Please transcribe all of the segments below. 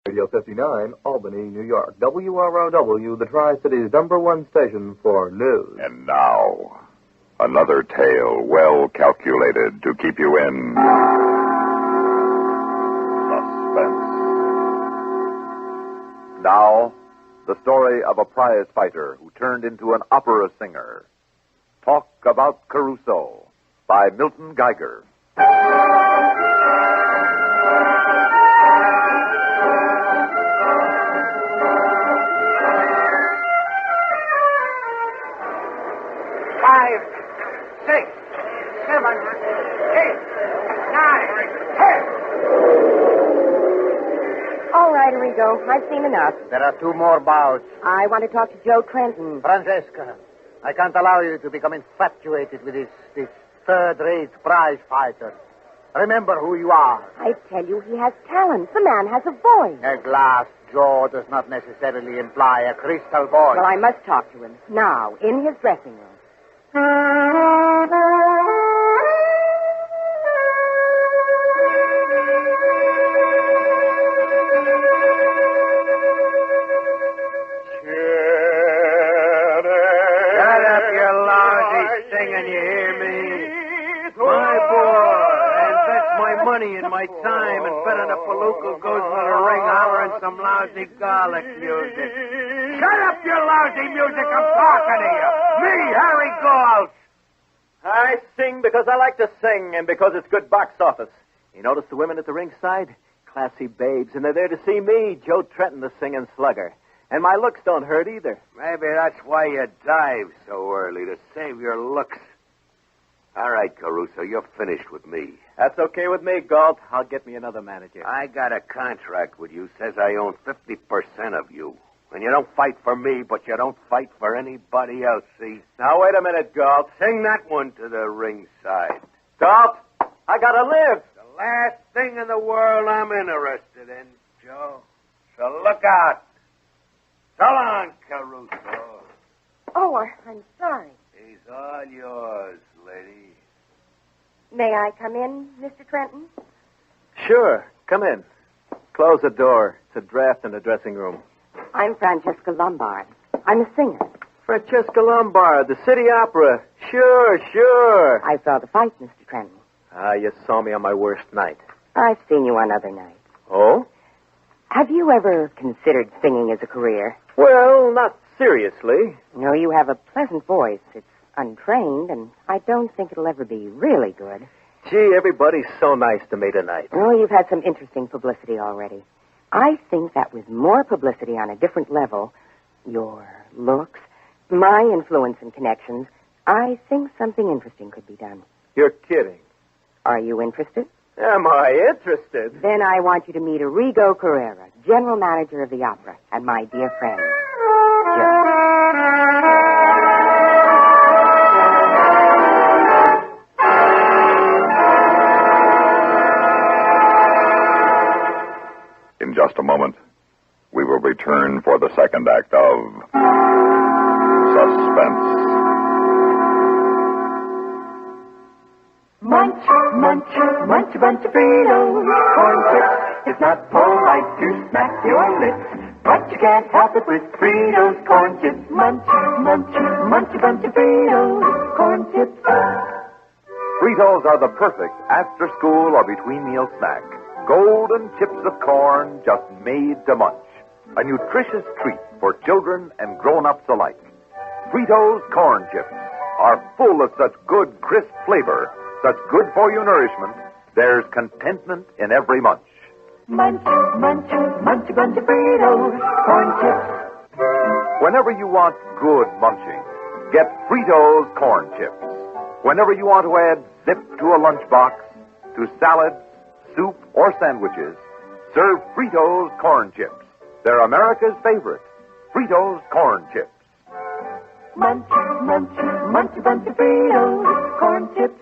Radio 59, Albany, New York. WROW, the Tri-City's #1 station for news. And now, another tale well calculated to keep you in suspense. Now, the story of a prize fighter who turned into an opera singer. Talk About Caruso by Milton Geiger. I've seen enough. There are 2 more bouts. I want to talk to Joe Trenton. Francesca, I can't allow you to become infatuated with this third-rate prize fighter. Remember who you are. I tell you, he has talent. The man has a voice. A glass jaw does not necessarily imply a crystal voice. Well, I must talk to him. Now, in his dressing room. In my time and bet on a palooka goes to the ring hollering some lousy garlic music. Shut up, you lousy music. I'm talking to you. Me, Harry Gold. I sing because I like to sing and because it's good box office. You notice the women at the ringside? Classy babes, and they're there to see me, Joe Trenton, the singing slugger. And my looks don't hurt either. Maybe that's why you dive so early, to save your looks. All right, Caruso, you're finished with me. That's okay with me, Galt. I'll get me another manager. I got a contract with you. Says I own 50% of you. And you don't fight for me, but you don't fight for anybody else, see? Now, wait a minute, Galt. Sing that one to the ringside. Galt, I gotta live. The last thing in the world I'm interested in, Joe. So look out. So long, Caruso. Oh, I'm sorry. He's all yours, lady. May I come in, Mr. Trenton? Sure. Come in. Close the door. It's a draft in the dressing room. I'm Francesca Lombard. I'm a singer. Francesca Lombard, the City Opera. Sure. I saw the fight, Mr. Trenton. You saw me on my worst night. I've seen you on other nights. Oh? Have you ever considered singing as a career? Well, not seriously. No, you have a pleasant voice. It's untrained, and I don't think it'll ever be really good. Gee, everybody's so nice to me tonight. Oh, you've had some interesting publicity already. I think that with more publicity on a different level, your looks, my influence and connections, I think something interesting could be done. You're kidding. Are you interested? Am I interested? Then I want you to meet Arrigo Carrera, general manager of the opera, and my dear friend, Joe. In just a moment, we will return for the second act of Suspense. Munch, munch, munch a bunch of Fritos. Corn chips, it's not polite to smack your lips, but you can't help it with Fritos corn chips. Munch, munch, munch a bunch of Fritos. Corn chips. Fritos are the perfect after-school or between-meal snack. Golden chips of corn just made to munch. A nutritious treat for children and grown-ups alike. Fritos corn chips are full of such good, crisp flavor, such good-for-you nourishment, there's contentment in every munch. Munch, munch, munch a bunch of Fritos corn chips. Whenever you want good munching, get Fritos corn chips. Whenever you want to add zip to a lunchbox, to salads, soup, or sandwiches, serve Fritos corn chips. They're America's favorite, Fritos corn chips. Munch, munch, munch a bunch of Fritos corn chips.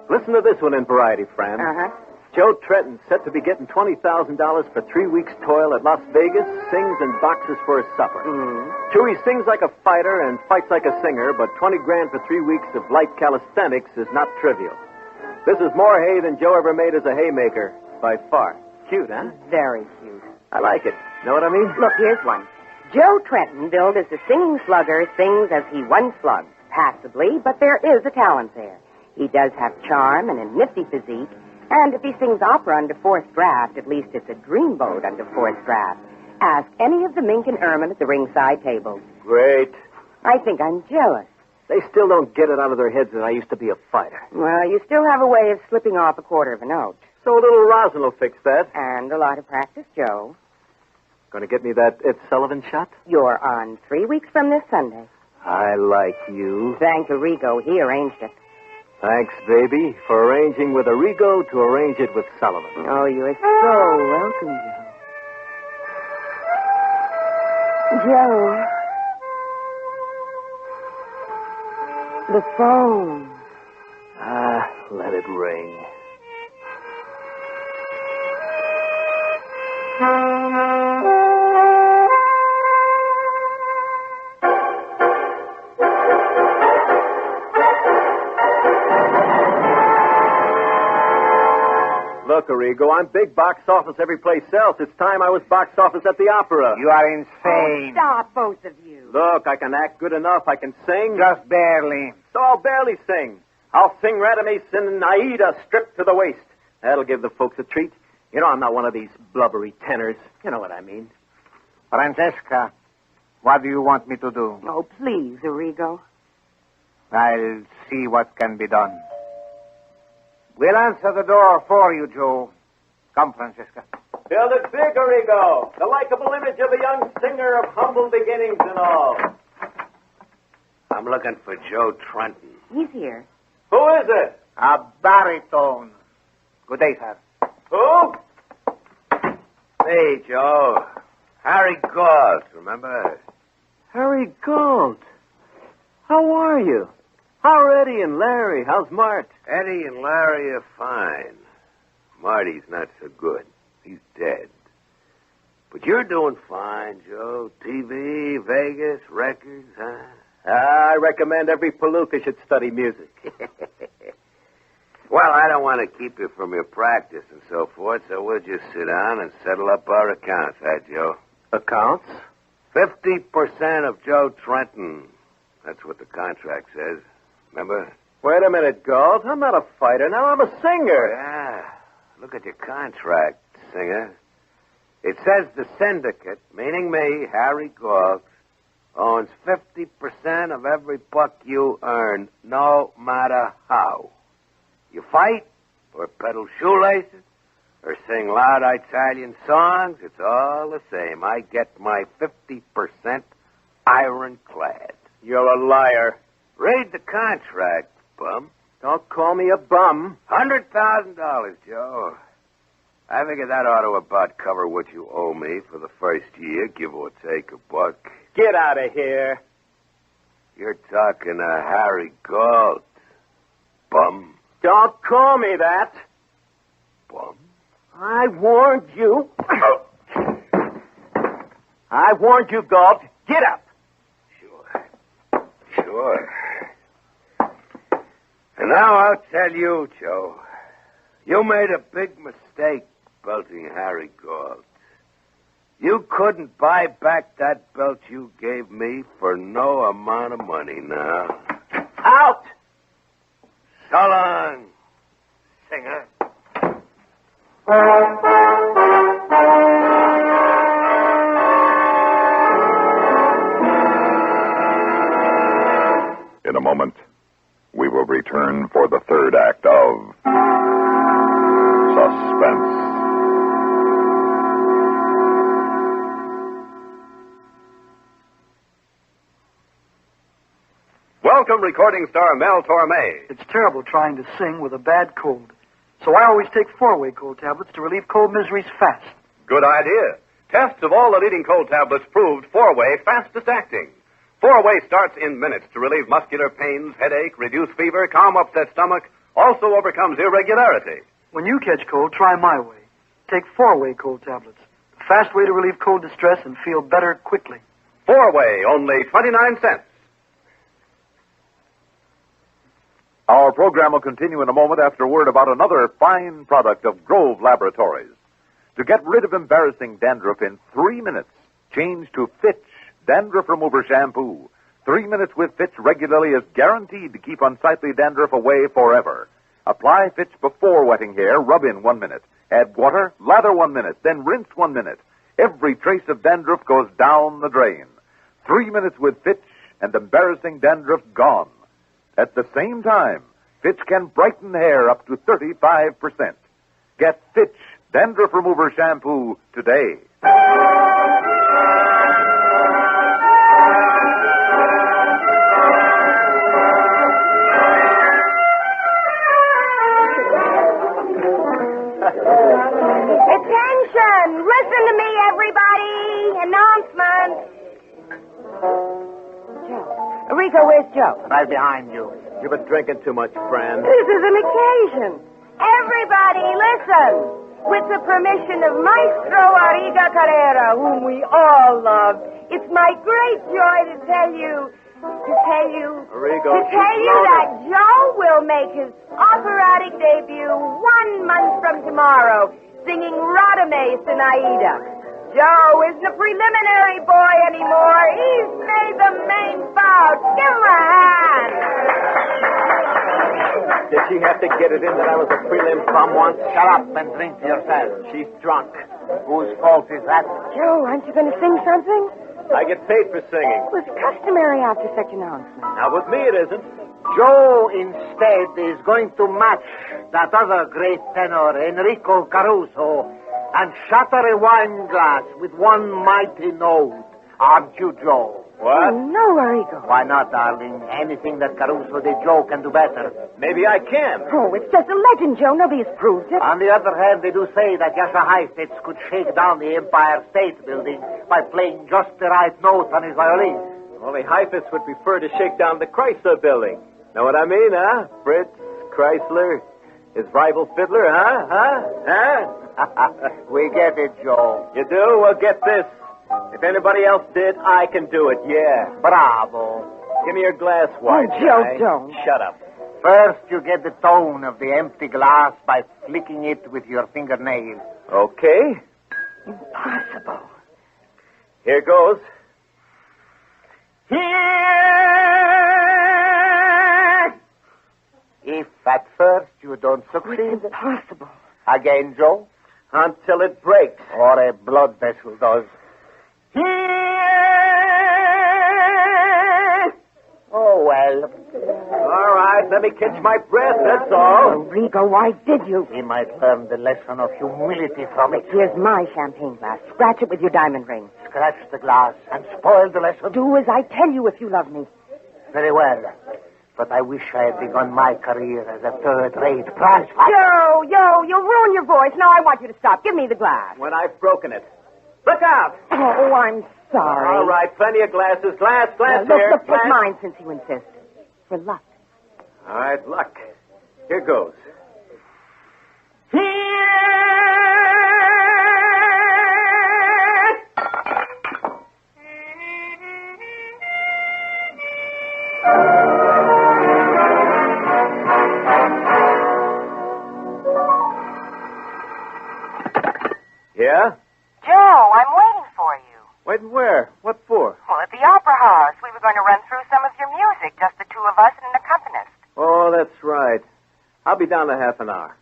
Listen to this one in Variety, friend. Joe Trenton, set to be getting $20,000 for 3 weeks' toil at Las Vegas, sings and boxes for his supper. True, he sings like a fighter and fights like a singer, but 20 grand for 3 weeks of light calisthenics is not trivial. This is more hay than Joe ever made as a haymaker, by far. Cute, huh? Very cute. I like it. Know what I mean? Look, here's one. Joe Trenton, billed as the singing slugger, sings as he once slugged. Passably, but there is a talent there. He does have charm and a nifty physique, and if he sings opera under fourth draft, at least it's a dreamboat under fourth draft. Ask any of the mink and ermine at the ringside tables. Great. I think I'm jealous. They still don't get it out of their heads that I used to be a fighter. Well, you still have a way of slipping off a quarter of a note. So a little rosin will fix that. And a lot of practice, Joe. Going to get me that Ed Sullivan shot? You're on 3 weeks from this Sunday. I like you. Thank Arrigo. He arranged it. Thanks, baby, for arranging with Arrigo to arrange it with Sullivan. Oh, you're so welcome, Joe. Joe. The phone. Let it ring. Look, Arrigo, I'm big box office every place else. It's time I was box office at the opera. You are insane. Stop, both of you. Look, I can act good enough. I can sing. Just barely. So I'll barely sing. I'll sing Radames and Aida stripped to the waist. That'll give the folks a treat. You know, I'm not one of these blubbery tenors. You know what I mean. Francesca, what do you want me to do? Oh, please, Arrigo. I'll see what can be done. We'll answer the door for you, Joe. Come, Francesca. Build it big, Arrigo. The likable image of a young singer of humble beginnings and all. I'm looking for Joe Trenton. He's here. Who is it? A baritone. Good day, sir. Who? Hey, Joe. Harry Galt, remember? Harry Gold. How are you? How are Eddie and Larry? How's Mart? Eddie and Larry are fine. Marty's not so good. He's dead. But you're doing fine, Joe. TV, Vegas, records, huh? I recommend every palooka should study music. Well, I don't want to keep you from your practice and so forth, so we'll just sit down and settle up our accounts, huh, Joe? Accounts? 50% of Joe Trenton. That's what the contract says. Remember? Wait a minute, Gold. I'm not a fighter. Now I'm a singer. Yeah. Look at your contract, singer. It says the syndicate, meaning me, Harry Galt, owns 50% of every buck you earn, no matter how. You fight, or peddle shoelaces, or sing loud Italian songs, it's all the same. I get my 50% ironclad. You're a liar. Read the contract, bum. Don't call me a bum. $100,000, Joe. I figure that ought to about cover what you owe me for the first year, give or take a buck. Get out of here. You're talking to Harry Galt, bum. Don't call me that. Bum. I warned you. I warned you, Galt. Get up. Sure. And now I'll tell you, Joe. You made a big mistake belting Harry Galt. You couldn't buy back that belt you gave me for no amount of money now. Out! So long, singer. In a moment, we will return for the third act of Suspense. Welcome, recording star Mel Torme. It's terrible trying to sing with a bad cold. So I always take 4-way cold tablets to relieve cold miseries fast. Good idea. Tests of all the leading cold tablets proved 4-way fastest acting. 4-way starts in minutes to relieve muscular pains, headache, reduce fever, calm upset stomach, also overcomes irregularity. When you catch cold, try my way. Take 4-way cold tablets. A fast way to relieve cold distress and feel better quickly. 4-way, only 29 cents. Our program will continue in a moment after word about another fine product of Grove Laboratories. To get rid of embarrassing dandruff in 3 minutes, change to Fitch Dandruff Remover Shampoo. 3 minutes with Fitch regularly is guaranteed to keep unsightly dandruff away forever. Apply Fitch before wetting hair, rub in 1 minute. Add water, lather 1 minute, then rinse 1 minute. Every trace of dandruff goes down the drain. 3 minutes with Fitch and embarrassing dandruff gone. At the same time, Fitch can brighten hair up to 35%. Get Fitch Dandruff Remover Shampoo today. Attention! Listen to me, everybody! Announcement! Joe. Rico, where's Joe? Right behind you. You've been drinking too much, friend. This is an occasion. Everybody, listen! With the permission of Maestro Arriga Carrera, whom we all love, it's my great joy to tell you Arrigo, that Joe will make his operatic debut 1 month from tomorrow, singing Radames in Aida. Joe isn't a preliminary boy anymore. He's made the main bout. Give him a hand. Did she have to get it in that I was a prelim bum once? Shut up and drink to yourself. She's drunk. Whose fault is that? Joe, aren't you going to sing something? I get paid for singing. It was customary after such announcement. Now, with me it isn't. Joe, instead, is going to match that other great tenor, Enrico Caruso, and shatter a wine glass with one mighty note. Aren't you, Joe? What? Oh, no, Arrigo. Why not, darling? Anything that Caruso did, Joe can do better. Maybe I can. Oh, it's just a legend, Joe. Nobody's proved it. On the other hand, they do say that Yasha Heifetz could shake down the Empire State Building by playing just the right note on his violin. Only Heifetz would prefer to shake down the Chrysler building. Know what I mean, huh? Fritz, Chrysler, his rival fiddler, huh? We get it, Joe. You do? Well, get this. If anybody else did, I can do it, yeah. Bravo. Give me your glass, White. Joe, don't. Shut up. First, you get the tone of the empty glass by flicking it with your fingernail. Okay. Impossible. Here goes. If at first you don't succeed, It's impossible. again, Joe, Until it breaks. or a blood vessel does. Oh, well, All right, let me catch my breath, that's all. Arrigo, why did you? we might learn the lesson of humility from it. Here's my champagne glass. Scratch it with your diamond ring. Scratch the glass and spoil the lesson. Do as I tell you if you love me. Very well. But I wish I had begun my career as a third-rate prize fighter. Joe, you'll ruin your voice. Now I want you to stop. Give me the glass. When I've broken it. Look out! Oh, I'm sorry. All right, plenty of glasses. Glass Now, here. look, glass. put mine since you insist. For luck. All right, luck. Here goes. Yeah? Joe, I'm waiting for you. Waiting where? What for? Well, at the Opera House. We were going to run through some of your music, just the two of us and an accompanist. Oh, that's right. I'll be down in half an hour.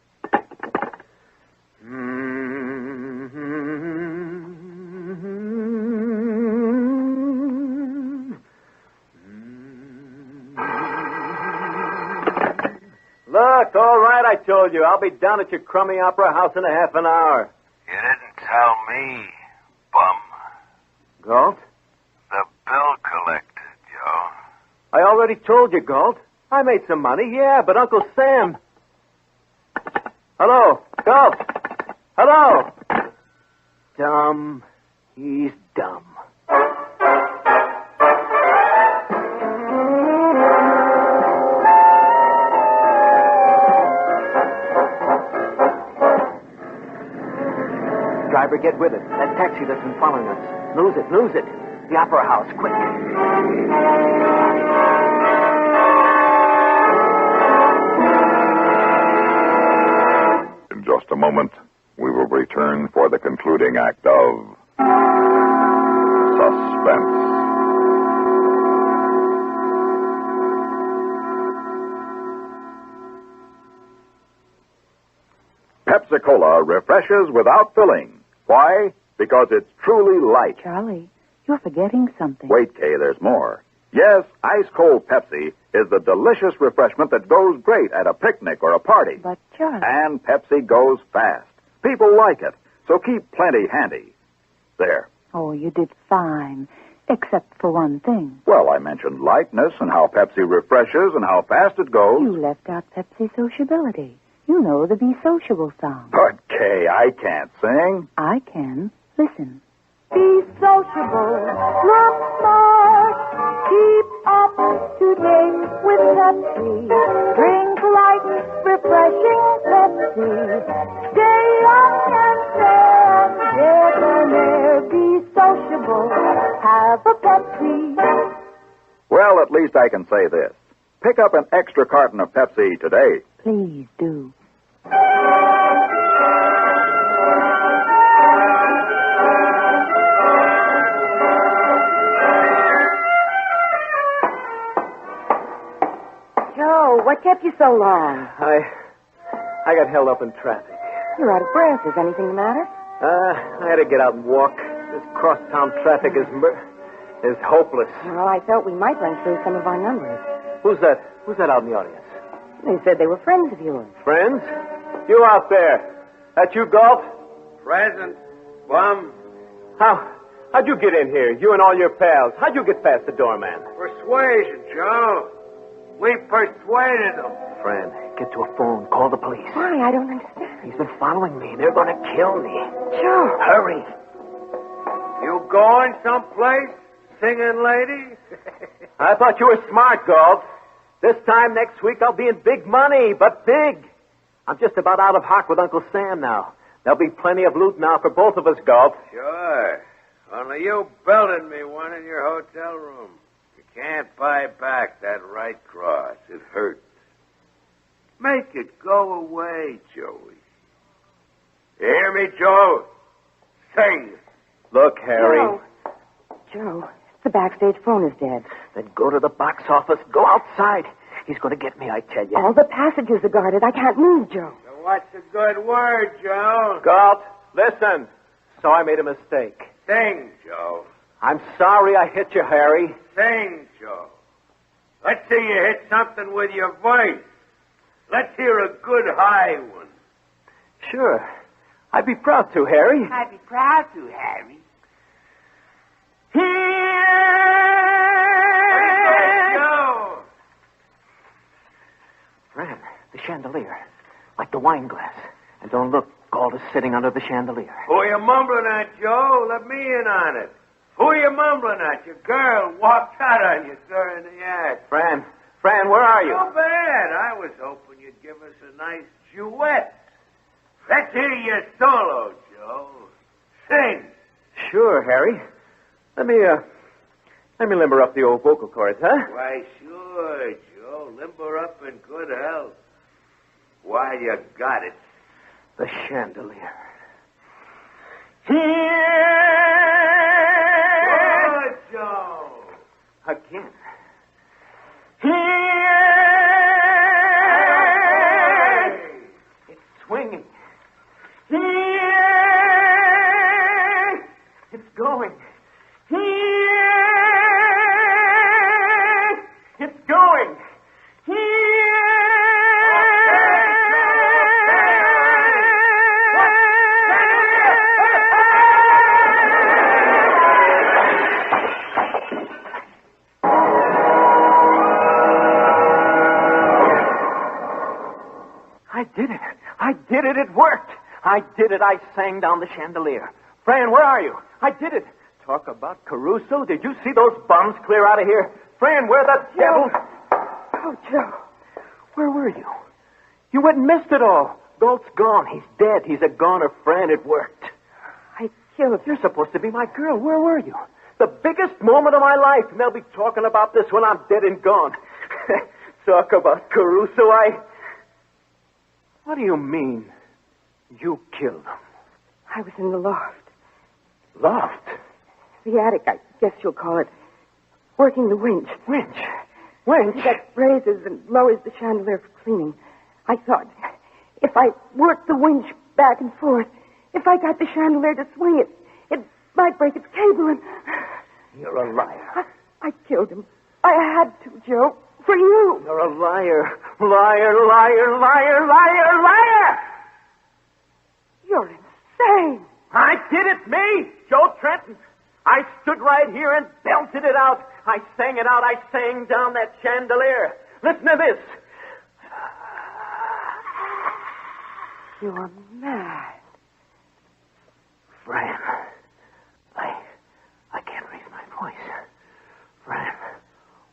Look, all right, I told you. I'll be down at your crummy opera house in a half an hour. You didn't tell me, bum. Galt? The bill collector, Joe. I already told you, Galt. I made some money, yeah, but Uncle Sam... Hello, Galt. Hello. Dumb. He's dumb. driver, get with it. That taxi that's been following us. Lose it. The Opera House, quick. In just a moment, we will return for the concluding act of Suspense. Pepsi-Cola refreshes without filling. Why? Because it's truly light. Charlie, you're forgetting something. Wait, Kay, there's more. Yes, ice-cold Pepsi is the delicious refreshment that goes great at a picnic or a party. But, Charlie... And Pepsi goes fast. People like it, so keep plenty handy. There. Oh, you did fine, except for one thing. Well, I mentioned lightness and how Pepsi refreshes and how fast it goes. You left out Pepsi sociability. You know the Be Sociable song. But, Kay, I can't sing. I can. Listen. Be sociable, look smart, keep up to date with Pepsi. Drink light, refreshing Pepsi. Stay young and fair, debonair. Be sociable, have a Pepsi. Well, at least I can say this. Pick up an extra carton of Pepsi today. Please do. Joe, what kept you so long? I got held up in traffic. You're out of breath. Is anything the matter? I had to get out and walk. This cross-town traffic is hopeless. Well, I felt we might run through some of our numbers. Who's that? Who's that out in the audience? They said they were friends of yours. Friends? You out there. That you, Galt? Present. Bum. How'd you get in here? You and all your pals. How'd you get past the doorman? Persuasion, Joe. We persuaded them. Fran, get to a phone. Call the police. Why? I don't understand. He's been following me. They're going to kill me. Joe. Hurry. You going someplace, singing lady? I thought you were smart, Galt. This time next week I'll be in big money, but big. I'm just about out of hock with Uncle Sam now. There'll be plenty of loot now for both of us, Galt. Sure. Only you belted me one in your hotel room. You can't buy back that right cross. It hurts. Make it go away, Joey. You hear me, Joe? Sing. Look, Harry. Joe, the backstage phone is dead. Then go to the box office. Go outside. He's going to get me, I tell you. All the passages are guarded. I can't move, Joe. So what's a good word, Joe? Galt, listen. So I made a mistake. Sing, Joe. I'm sorry I hit you, Harry. Sing, Joe. Let's see you hit something with your voice. Let's hear a good high one. Sure. I'd be proud to, Harry. I'd be proud to, Harry. Joe. Fran, the chandelier. Like the wine glass. And don't look, Galt is sitting under the chandelier. Who are you mumbling at, Joe? Let me in on it. Who are you mumbling at? Your girl walked out on you during the act. Fran, where are you? Not bad. I was hoping you'd give us a nice duet. Let's hear your solo, Joe. Sing. Sure, Harry. Let me limber up the old vocal cords, huh? Why, sure, Joe. Limber up in good health. Why, you got it. The chandelier. Good, Joe. Again. It's swinging. It's going. It's going. I did it. It worked. I did it. I sang down the chandelier. Fran, where are you? I did it. Talk about Caruso. Did you see those bums clear out of here? Fran, where the devil? Oh, Joe. Where were you? You went and missed it all. Galt's gone. He's dead. He's a goner, Fran. It worked. I killed. You're supposed to be my girl. Where were you? The biggest moment of my life, and they'll be talking about this when I'm dead and gone. Talk about Caruso, What do you mean, you killed him? I was in the loft. Loft? The attic, I guess you'll call it. Working the winch. Winch? Winch? That raises and lowers the chandelier for cleaning. I thought, if I worked the winch back and forth, if I got the chandelier to swing it, it might break its cable and... You're a liar. I killed him. I had to, Joe. For you. You're a liar. Liar, liar, liar, liar, liar! You're insane. I did it, me, Joe Trenton. I stood right here and belted it out. I sang it out. I sang down that chandelier. Listen to this. You're mad. Fran, I can't raise my voice. Fran,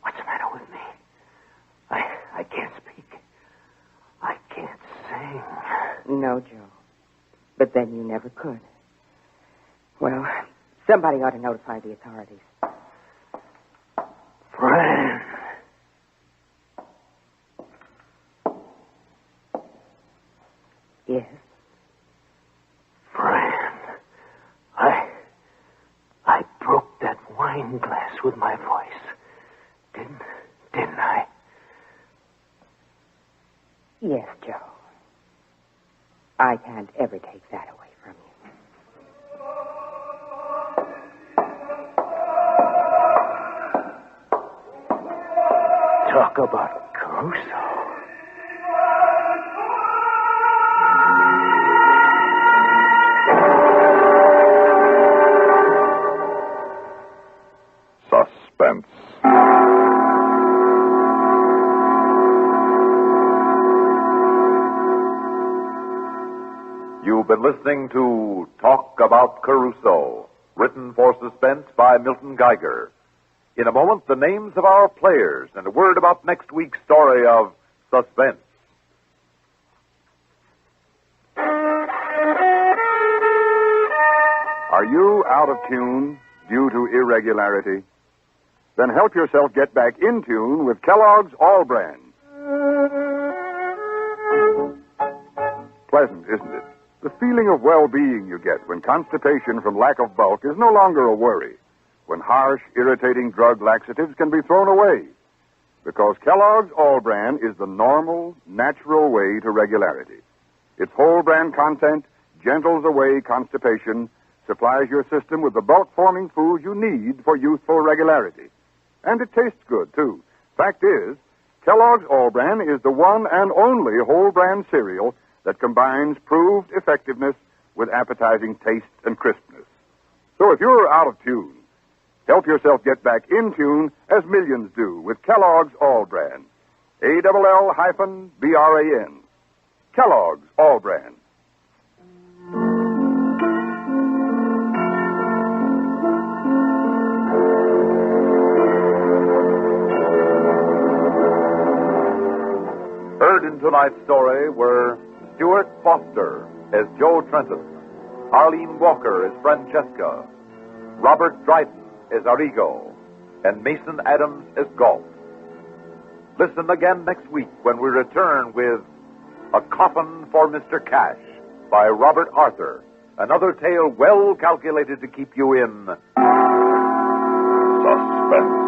what's the matter with me? I can't speak. I can't sing. No, Joe. But then you never could. Well, somebody ought to notify the authorities. Fran. Yes? Fran, I broke that wine glass with my voice. Didn't I? Yes, Joe. I can't ever take that away from you. Talk about Caruso. Suspense. You've been listening to Talk About Caruso, written for Suspense by Milton Geiger. In a moment, the names of our players and a word about next week's story of Suspense. Are you out of tune due to irregularity? Then help yourself get back in tune with Kellogg's All Brand. Pleasant, isn't it? The feeling of well-being you get when constipation from lack of bulk is no longer a worry, when harsh, irritating drug laxatives can be thrown away. Because Kellogg's All Brand is the normal, natural way to regularity. Its whole brand content gentles away constipation, supplies your system with the bulk-forming foods you need for youthful regularity. And it tastes good, too. Fact is, Kellogg's All Brand is the one and only whole brand cereal that combines proved effectiveness with appetizing taste and crispness. So if you're out of tune, help yourself get back in tune as millions do with Kellogg's All Brand. ALL-BRAN. Kellogg's All Brand. Heard in tonight's story were Stuart Foster as Joe Trenton, Arlene Walker as Francesca, Robert Dryden as Arrigo, and Mason Adams as Galt. Listen again next week when we return with A Coffin for Mr. Cash by Robert Arthur, another tale well calculated to keep you in Suspense.